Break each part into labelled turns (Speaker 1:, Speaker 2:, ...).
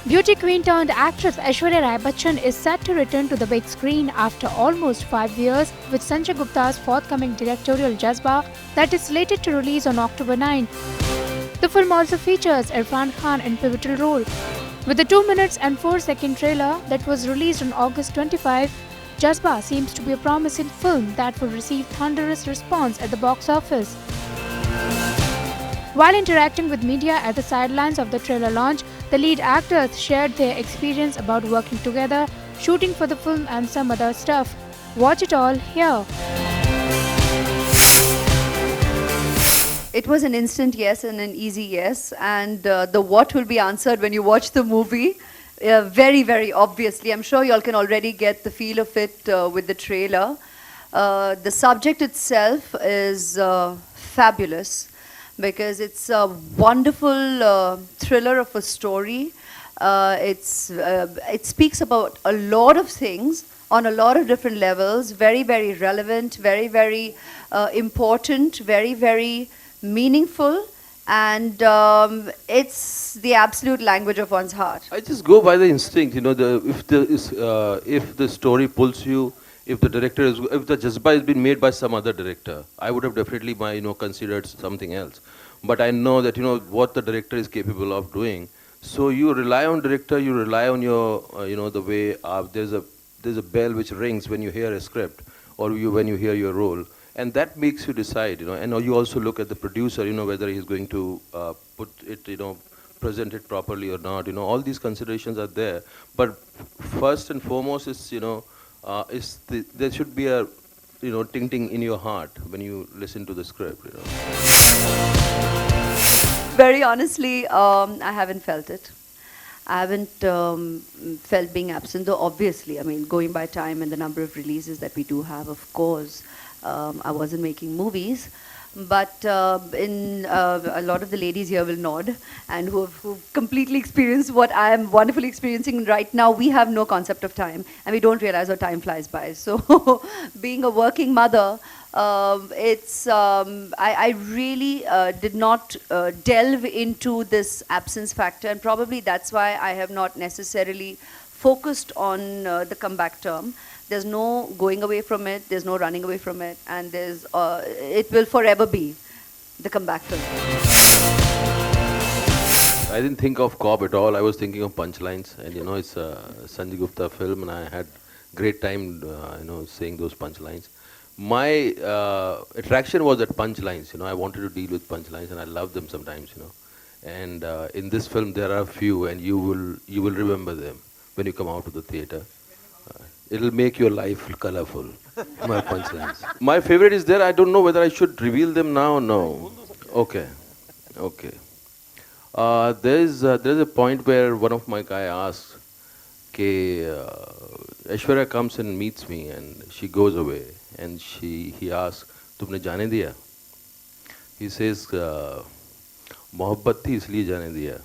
Speaker 1: Beauty queen turned actress Aishwarya Rai Bachchan is set to return to the big screen after almost 5 years with Sanjay Gupta's forthcoming directorial Jazba that is slated to release on October 9. The film also features Irfan Khan in pivotal role. With the 2 minutes and 4-second trailer that was released on August 25, Jazba seems to be a promising film that will receive thunderous response at the box office. While interacting with media at the sidelines of the trailer launch, the lead actors shared their experience about working together, shooting for the film and some other stuff. Watch it all here.
Speaker 2: It was an instant yes and an easy yes, and the what will be answered when you watch the movie. Very, very obviously. I'm sure you all can already get the feel of it with the trailer. The subject itself is fabulous because it's a wonderful thriller of a story. It speaks about a lot of things on a lot of different levels. Very, very relevant, very, very important, very, very meaningful, and it's the absolute language of one's heart.
Speaker 3: I just go by the instinct, if the story pulls you, if the Jazba has been made by some other director, I would have definitely considered something else. But I know that what the director is capable of doing. So you rely on director, you rely on your the way there's a bell which rings when you hear a script or when you hear your role. And that makes you decide, and you also look at the producer, whether he's going to put it, present it properly or not. All these considerations are there. But first and foremost is, there should be a, ting in your heart when you listen to the script.
Speaker 2: Very honestly, I haven't felt it. I haven't felt being absent, though obviously, I mean, going by time and the number of releases that we do have, of course, I wasn't making movies, but a lot of the ladies here will nod, and who've completely experienced what I am wonderfully experiencing right now. We have no concept of time, and we don't realize how time flies by. So, being a working mother, I really did not delve into this absence factor, and probably that's why I have not necessarily focused on the comeback term. There's no going away from it, there's no running away from it, and it will forever be the comeback film.
Speaker 3: I didn't think of Cobb at all. I was thinking of punchlines, and it's a Sanjay Gupta film, and I had great time, saying those punchlines. My attraction was at punchlines. I wanted to deal with punchlines, and I love them sometimes. And in this film, there are a few, and you will remember them when you come out of the theater. It'll make your life colorful. My punchlines. My favorite is there. I don't know whether I should reveal them now or no. Okay. There's a point where one of my guy asks, Aishwarya comes and meets me, and she goes away, and he asks, "तुमने जाने दिया?" He says, "मोहब्बत थी इसलिए जाने दिया.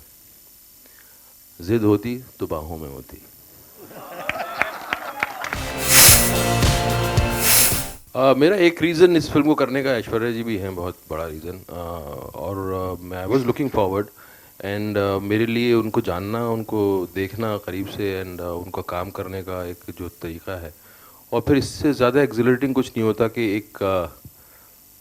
Speaker 3: जिद होती तो बाहों में होती." मेरा एक रीज़न इस फिल्म को करने का ऐश्वर्या जी भी हैं, बहुत बड़ा रीज़न, और मैं वाज लुकिंग फॉरवर्ड, एंड मेरे लिए उनको जानना, उनको देखना करीब से, एंड उनका काम करने का एक जो तरीका है, और फिर इससे ज़्यादा एक्सिलरेटिंग कुछ नहीं होता कि एक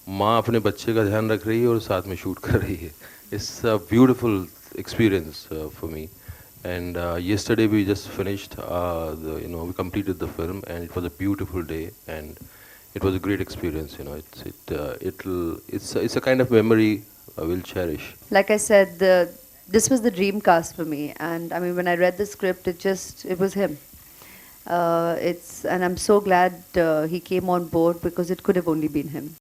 Speaker 3: माँ अपने बच्चे का ध्यान रख रही है और साथ में शूट कर रही है. It's a beautiful experience for me. And yesterday we just finished, we completed the film, and it was a beautiful day, and it was a great experience. It's a kind of memory I will cherish.
Speaker 2: Like I said, this was the dream cast for me, and I mean, when I read the script, it was him. And I'm so glad he came on board, because it could have only been him.